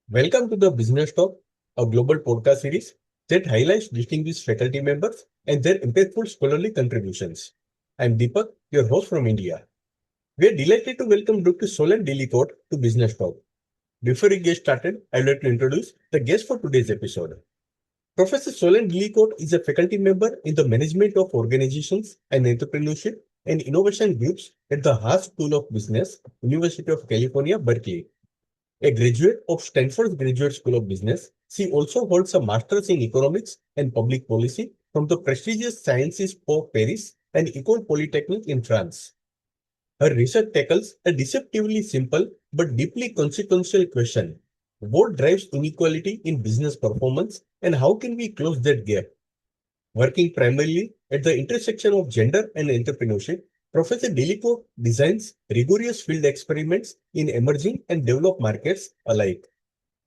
Welcome to the Business Talk, a global podcast series that highlights distinguished faculty members and their impactful scholarly contributions. I'm Deepak, your host from India. We are delighted to welcome Dr. Solène Delecourt to Business Talk. Before we get started, I'd like to introduce the guest for today's episode. Professor Solène Delecourt is a faculty member in the Management of Organizations and Entrepreneurship and Innovation Groups at the Haas School of Business, University of California, Berkeley. A graduate of Stanford's Graduate School of Business, she also holds a master's in economics and public policy from the prestigious Sciences Po Paris and École Polytechnique in France. Her research tackles a deceptively simple but deeply consequential question: what drives inequality in business performance and how can we close that gap? Working primarily at the intersection of gender and entrepreneurship, Professor Delecourt designs rigorous field experiments in emerging and developed markets alike,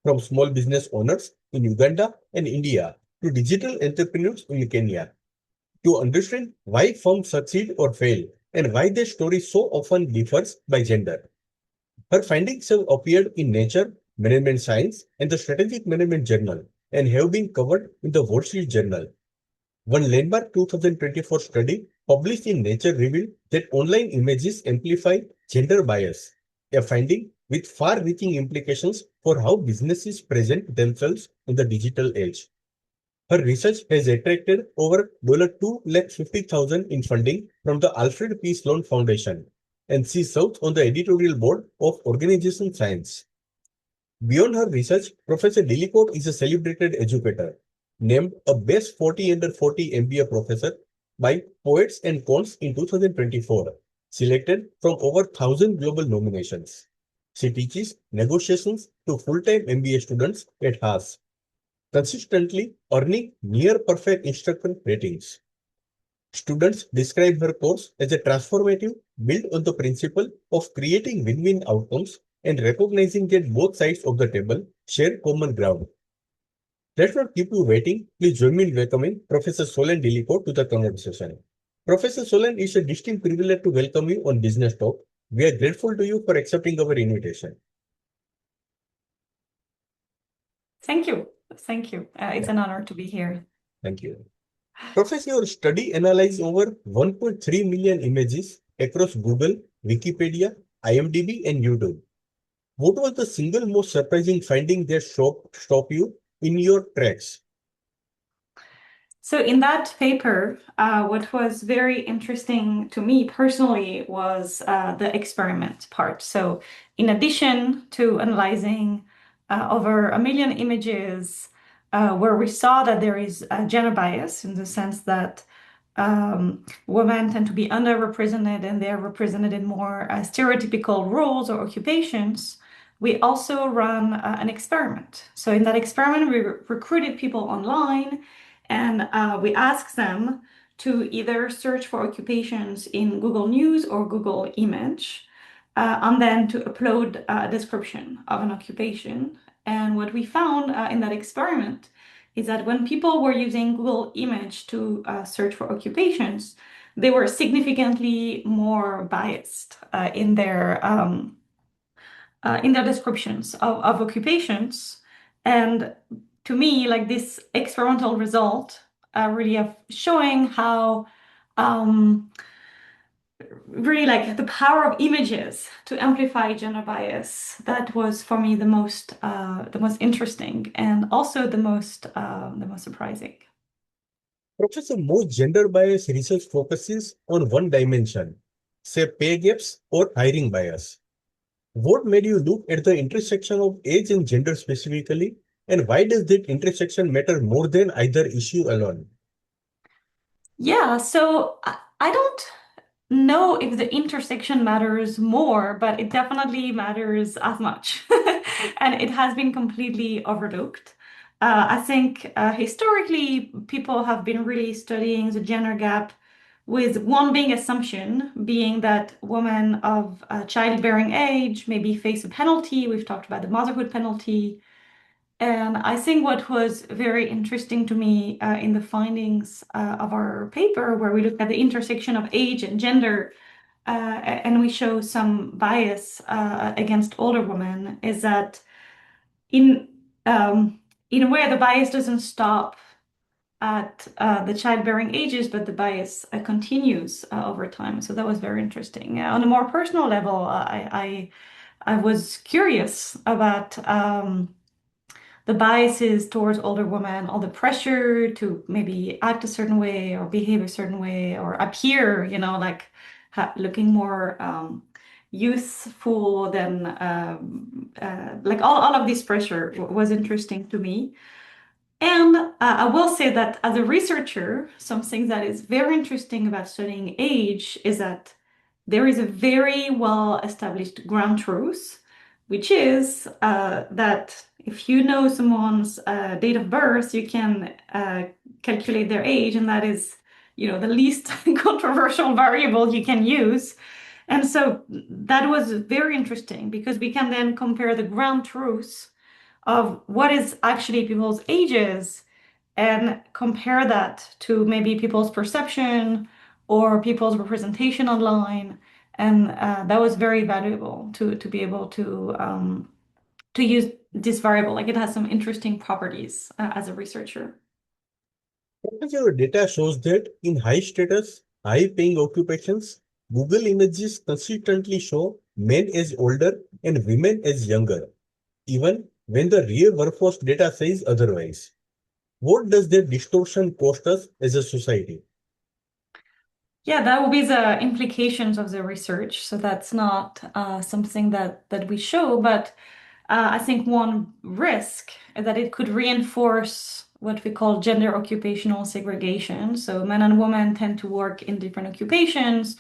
from small business owners in Uganda and India to digital entrepreneurs in Kenya, to understand why firms succeed or fail and why their story so often differs by gender. Her findings have appeared in Nature, Management Science, and the Strategic Management Journal and have been covered in the Wall Street Journal. One landmark 2024 study published in Nature revealed that online images amplify gender bias, a finding with far-reaching implications for how businesses present themselves in the digital age. Her research has attracted over $250,000 in funding from the Alfred P. Sloan Foundation, and she serves on the editorial board of Organization Science. Beyond her research, Professor Delecourt is a celebrated educator, named a Best 40 Under 40 MBA Professor by Poets and Quants in 2024, selected from over 1,000 global nominations. She teaches negotiations to full-time MBA students at Haas, consistently earning near-perfect instructor ratings. Students describe her course as a transformative, built on the principle of creating win-win outcomes and recognizing that both sides of the table share common ground. Let's not keep you waiting. Please join me in welcoming Professor Solène Delecourt to the conversation. Professor Solène, it's a distinct privilege to welcome you on Business Talk. We are grateful to you for accepting our invitation. Thank you. Thank you. It's an honor to be here. Thank you. Professor, your study analyzed over 1.3 million images across Google, Wikipedia, IMDb, and YouTube. What was the single most surprising finding that stopped you in your tracks? So in that paper, what was very interesting to me personally was the experiment part. So in addition to analyzing over 1 million images, where we saw that there is a gender bias in the sense that women tend to be underrepresented and they're represented in more stereotypical roles or occupations, we also run an experiment. So in that experiment, we recruited people online and we asked them to either search for occupations in Google News or Google Image, and then to upload a description of an occupation. And what we found in that experiment is that when people were using Google Image to search for occupations, they were significantly more biased in their descriptions of occupations. And to me, like this experimental result really of showing how really like the power of images to amplify gender bias. That was for me the most interesting and also the most surprising. Professor, most gender bias research focuses on one dimension, say pay gaps or hiring bias. What made you look at the intersection of age and gender specifically, and why does that intersection matter more than either issue alone? Yeah, so I don't know if the intersection matters more, but it definitely matters as much. And it has been completely overlooked. I think historically, people have been really studying the gender gap with one big assumption being that women of childbearing age maybe face a penalty. We've talked about the motherhood penalty. And I think what was very interesting to me in the findings of our paper, where we look at the intersection of age and gender, and we show some bias against older women, is that in in a way, the bias doesn't stop at the childbearing ages, but the bias continues over time. So that was very interesting. On a more personal level, I was curious about the biases towards older women, all the pressure to maybe act a certain way or behave a certain way or appear, like looking more youthful than like all of this pressure was interesting to me. And I will say that as a researcher, something that is very interesting about studying age is that there is a very well established ground truth, which is that if you know someone's date of birth, you can calculate their age, and that is, the least controversial variable you can use. And so that was very interesting because we can then compare the ground truth of what is actually people's ages and compare that to maybe people's perception or people's representation online. And that was very valuable to be able to use this variable. Like it has some interesting properties as a researcher. Your data shows that in high status, high paying occupations, Google images consistently show men as older and women as younger, even when the real workforce data says otherwise. What does that distortion cost us as a society? Yeah, that will be the implications of the research. So that's not something that we show, but I think one risk is that it could reinforce what we call gender occupational segregation. So men and women tend to work in different occupations,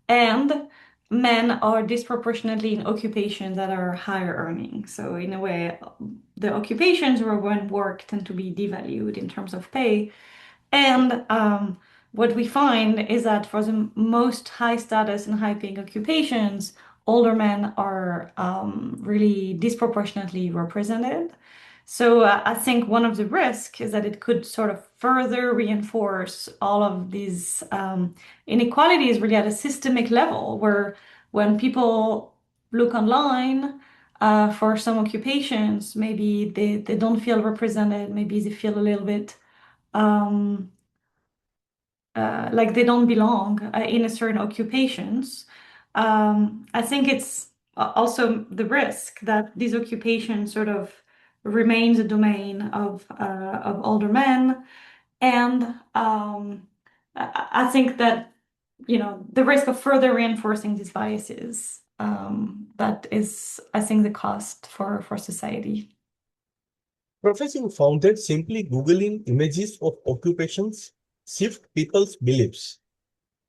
and men are disproportionately in occupations that are higher earning. So in a way, the occupations where women work tend to be devalued in terms of pay. And what we find is that for the most high status and high paying occupations, older men are really disproportionately represented. So I think one of the risks is that it could sort of further reinforce all of these inequalities really at a systemic level, where when people look online for some occupations, maybe they don't feel represented, maybe they feel a little bit um, like they don't belong in a certain occupations. I think it's also the risk that these occupations sort of remains a domain of older men, and I think that the risk of further reinforcing these biases. That is, I think, the cost for society. Professor found that simply Googling images of occupations shift people's beliefs.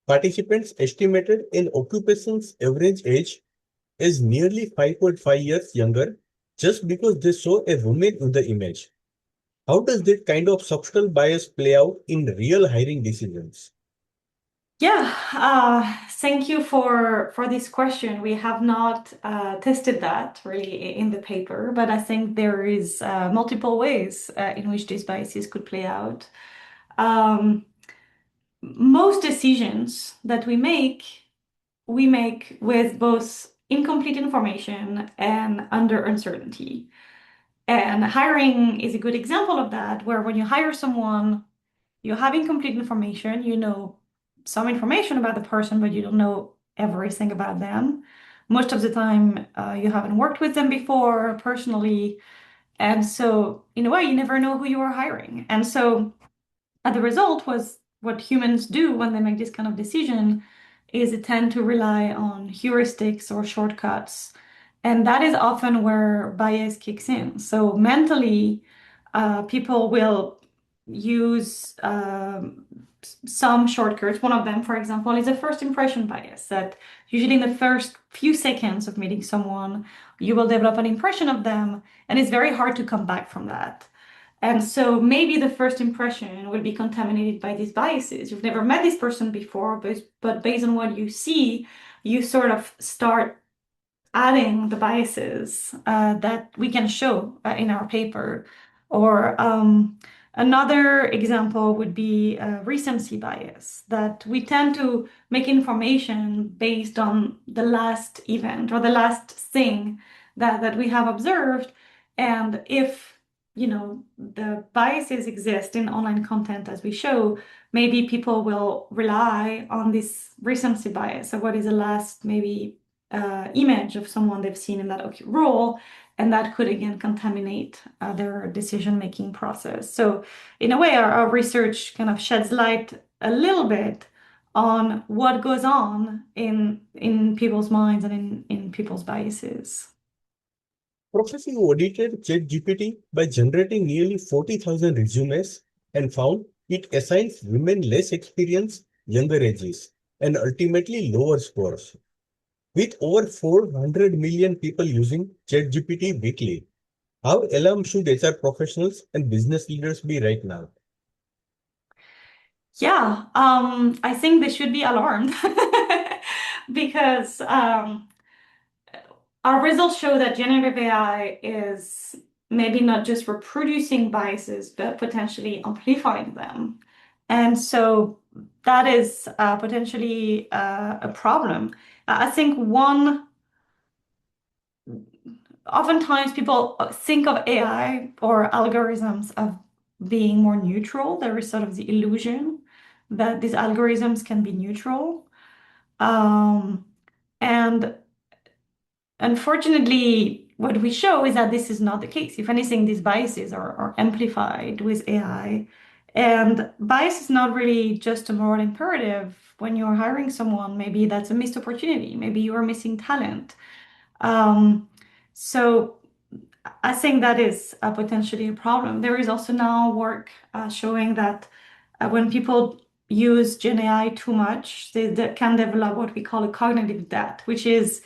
Participants estimated an occupation's average age as nearly 5.5 years younger just because they saw a woman in the image. How does that kind of subtle bias play out in real hiring decisions? Yeah, thank you for this question. We have not tested that really in the paper, but I think there is multiple ways in which these biases could play out. Um, Most decisions that we make with both incomplete information and under uncertainty. And hiring is a good example of that, where when you hire someone, you have incomplete information, you know some information about the person, but you don't know everything about them. Most of the time, you haven't worked with them before personally. And so, in a way, you never know who you are hiring. And so, the result was what humans do when they make this kind of decision is they tend to rely on heuristics or shortcuts. And that is often where bias kicks in. So mentally, people will use some shortcuts. One of them, for example, is a first impression bias that usually in the first few seconds of meeting someone, you will develop an impression of them, and it's very hard to come back from that. And so maybe the first impression will be contaminated by these biases. You've never met this person before, but based on what you see, you sort of start adding the biases that we can show in our paper. Or another example would be recency bias, that we tend to make information based on the last event or the last thing that we have observed. And if the biases exist in online content as we show, maybe people will rely on this recency bias. So what is the last maybe image of someone they've seen in that role, and that could again contaminate their decision-making process. So in a way, our research kind of sheds light a little bit on what goes on in people's minds and in people's biases. Professor, you audited ChatGPT by generating nearly 40,000 resumes and found it assigns women less experience, younger ages, and ultimately lower scores. With over 400 million people using ChatGPT weekly, how alarmed should HR professionals and business leaders be right now? Yeah, I think they should be alarmed because our results show that generative AI is maybe not just reproducing biases, but potentially amplifying them. And so that is potentially a problem. I think oftentimes people think of AI or algorithms of being more neutral. There is sort of the illusion that these algorithms can be neutral. And unfortunately, what we show is that this is not the case. If anything, these biases are amplified with AI. And bias is not really just a moral imperative. When you're hiring someone, maybe that's a missed opportunity. Maybe you are missing talent. So I think that is potentially a problem. There is also now work showing that when people use Gen AI too much, they can develop what we call a cognitive debt, which is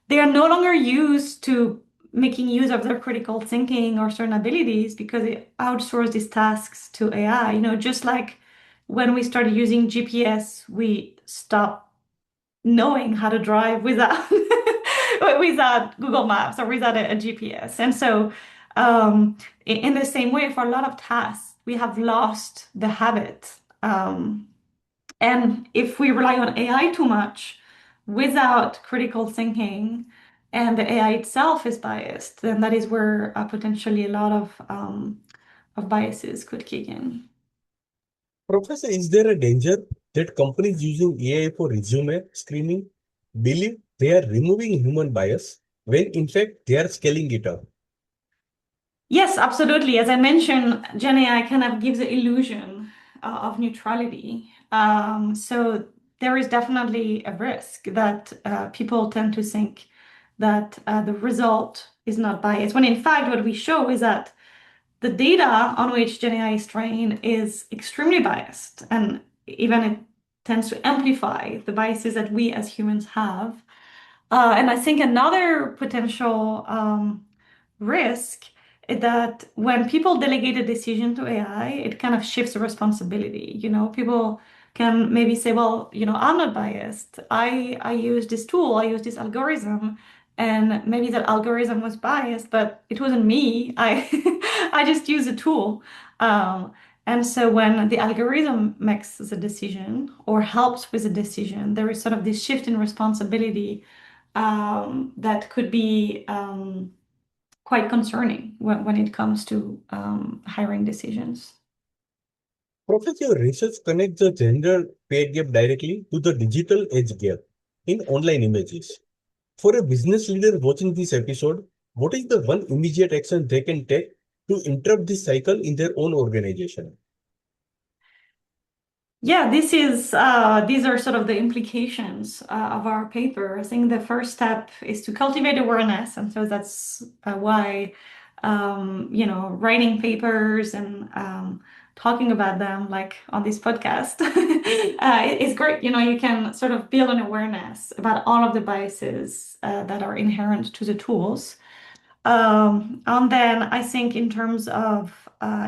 they are no longer used to making use of their critical thinking or certain abilities because they outsource these tasks to AI. Just like when we started using GPS, we stopped knowing how to drive without without Google Maps or without a GPS. And so, in the same way, for a lot of tasks, we have lost the habit. And if we rely on AI too much without critical thinking, and the AI itself is biased, then that is where potentially a lot of biases could kick in. Professor, is there a danger that companies using AI for resume screening believe they are removing human bias when in fact they are scaling it up? Yes, absolutely. As I mentioned, Gen AI kind of gives the illusion of neutrality. So there is definitely a risk that people tend to think that the result is not biased, when in fact, what we show is that the data on which Gen AI is trained is extremely biased, and even it tends to amplify the biases that we as humans have. And I think another potential risk is that when people delegate a decision to AI, it kind of shifts the responsibility. People can maybe say, well, I'm not biased. I use this tool, I use this algorithm, and maybe that algorithm was biased, but it wasn't me. I I just use a tool. And so when the algorithm makes the decision or helps with the decision, there is sort of this shift in responsibility that could be quite concerning when it comes to hiring decisions. Professor, your research connects the gender pay gap directly to the digital age gap in online images. For a business leader watching this episode, what is the one immediate action they can take to interrupt this cycle in their own organization? Yeah, these are sort of the implications of our paper. I think the first step is to cultivate awareness, and so that's why writing papers and talking about them, like on this podcast, is great. You can sort of build an awareness about all of the biases that are inherent to the tools. And then I think in terms of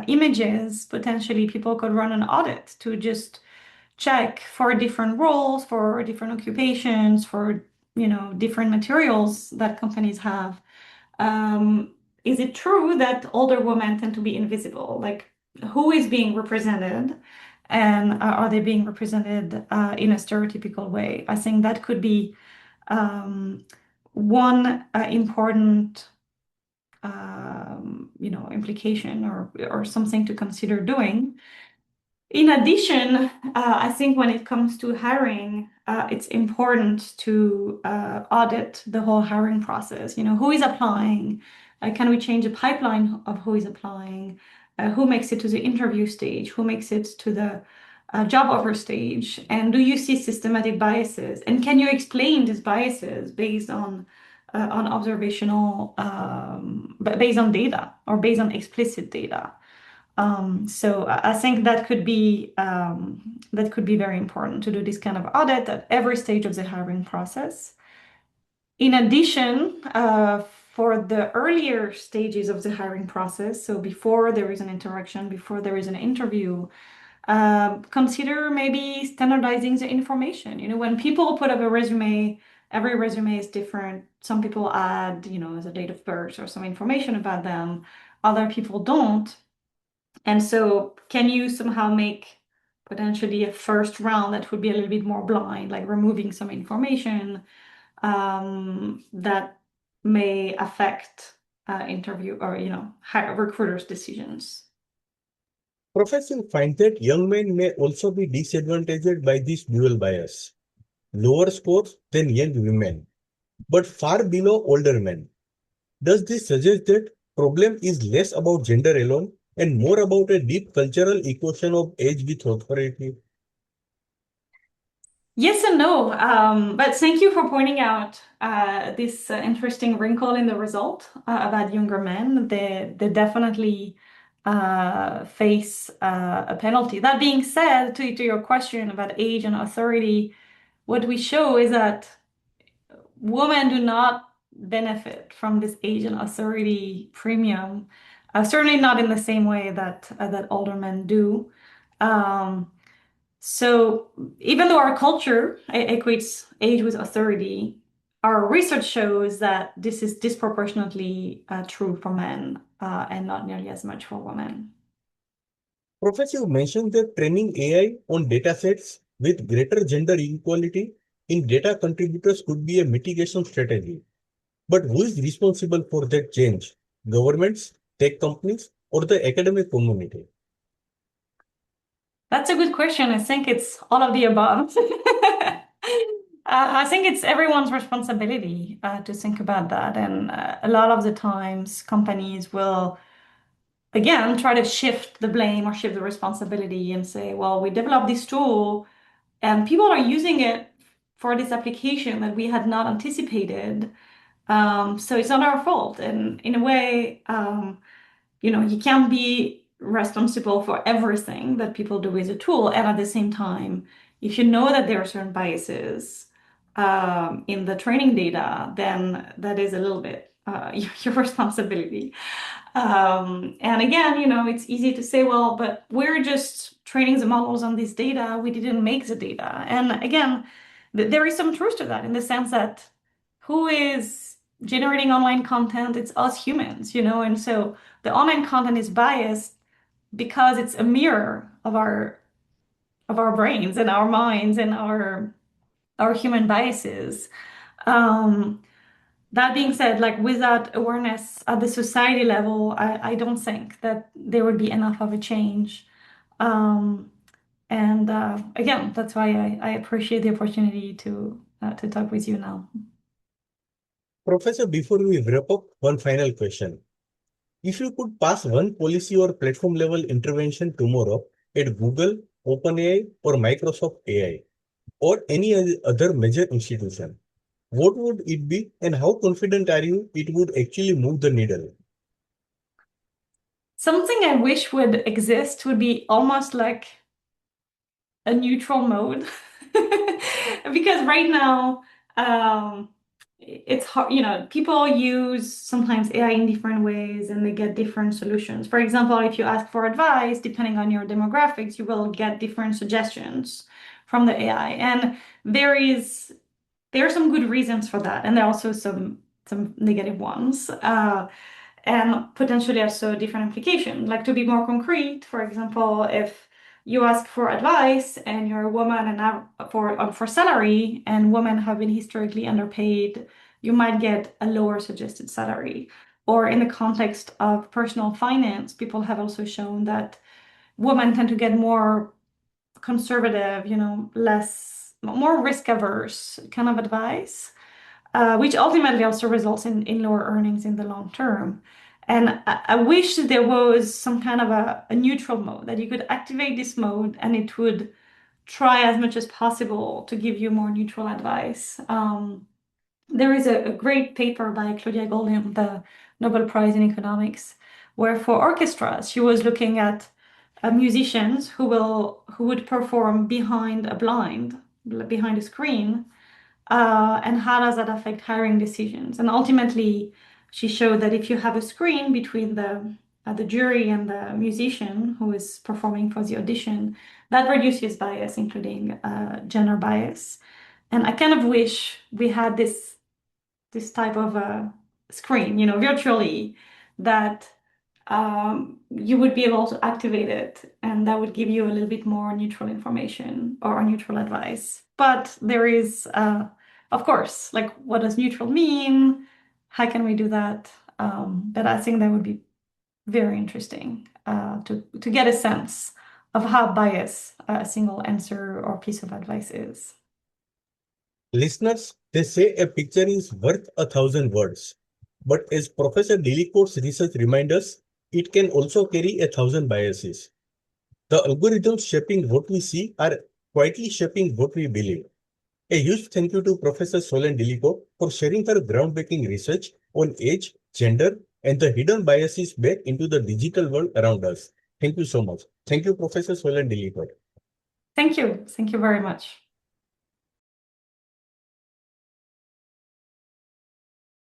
images, potentially people could run an audit to just check for different roles, for different occupations, for different materials that companies have. Is it true that older women tend to be invisible? Like, who is being represented, and are they being represented in a stereotypical way? I think that could be one important implication or something to consider doing. In addition, I think when it comes to hiring, it's important to audit the whole hiring process. Who is applying? Can we change the pipeline of who is applying? Who makes it to the interview stage? Who makes it to the job offer stage? And do you see systematic biases? And can you explain these biases based on observational, based on data or based on explicit data? So I think that could be very important to do this kind of audit at every stage of the hiring process. In addition, for the earlier stages of the hiring process, so before there is an interaction, before there is an interview, consider maybe standardizing the information. When people put up a resume, every resume is different. Some people add, the date of birth or some information about them. Other people don't. And so can you somehow make potentially a first round that would be a little bit more blind, like removing some information that may affect interview or, recruiters' decisions? Professor finds that young men may also be disadvantaged by this dual bias. Lower scores than young women, but far below older men. Does this suggest that problem is less about gender alone and more about a deep cultural equation of age with authority? Yes and no, but thank you for pointing out this interesting wrinkle in the result about younger men. They definitely face a penalty. That being said, to your question about age and authority, what we show is that women do not benefit from this age and authority premium, certainly not in the same way that older men do. So even though our culture equates age with authority, our research shows that this is disproportionately true for men and not nearly as much for women. Professor, you mentioned that training AI on datasets with greater gender equality in data contributors could be a mitigation strategy. But who is responsible for that change? Governments, tech companies, or the academic community? That's a good question. I think it's all of the above. I think it's everyone's responsibility to think about that. And a lot of the times, companies will, again, try to shift the blame or shift the responsibility and say, well, we developed this tool and people are using it for this application that we had not anticipated. So it's not our fault. And in a way, you can't be responsible for everything that people do with a tool. And at the same time, if you know that there are certain biases in the training data, then that is a little bit your responsibility. And again, it's easy to say, well, but we're just training the models on this data. We didn't make the data. And again, there is some truth to that in the sense that who is generating online content? It's us humans, and so the online content is biased because it's a mirror of our brains and our minds and our human biases. That being said, like without awareness at the society level, I don't think that there would be enough of a change. And again, that's why I appreciate the opportunity to talk with you now. Professor, before we wrap up, one final question. If you could pass one policy or platform level intervention tomorrow at Google, OpenAI, or Microsoft AI, or any other major institution, what would it be and how confident are you it would actually move the needle? Something I wish would exist would be almost like a neutral mode. Because right now, it's hard, people use sometimes AI in different ways and they get different solutions. For example, if you ask for advice, depending on your demographics, you will get different suggestions from the AI. And there are some good reasons for that, and there are also some negative ones. And potentially also different implications. Like to be more concrete, for example, if you ask for advice and you're a woman and for salary and women have been historically underpaid, you might get a lower suggested salary. or in the context of personal finance, people have also shown that women tend to get more conservative, more risk averse kind of advice, which ultimately also results in lower earnings in the long term. And I wish there was some kind of a neutral mode that you could activate this mode and it would try as much as possible to give you more neutral advice. There is a great paper by Claudia Goldin, the Nobel Prize in Economics, where for orchestras, she was looking at musicians who would perform behind a screen, and how does that affect hiring decisions. And ultimately, she showed that if you have a screen between the jury and the musician who is performing for the audition, that reduces bias, including gender bias. And I kind of wish we had this type of a screen, virtually, that you would be able to activate it, and that would give you a little bit more neutral information or neutral advice. But there is, of course, like, what does neutral mean? How can we do that? But I think that would be very interesting to get a sense of how biased a single answer or piece of advice is. Listeners, they say a picture is worth 1,000 words. But as Professor Delecourt's research reminds us, it can also carry 1,000 biases. The algorithms shaping what we see are quietly shaping what we believe. A huge thank you to Professor Solène Delecourt for sharing her groundbreaking research on age, gender, and the hidden biases back into the digital world around us. Thank you so much. Thank you, Professor Solène Delecourt. Thank you. Thank you very much.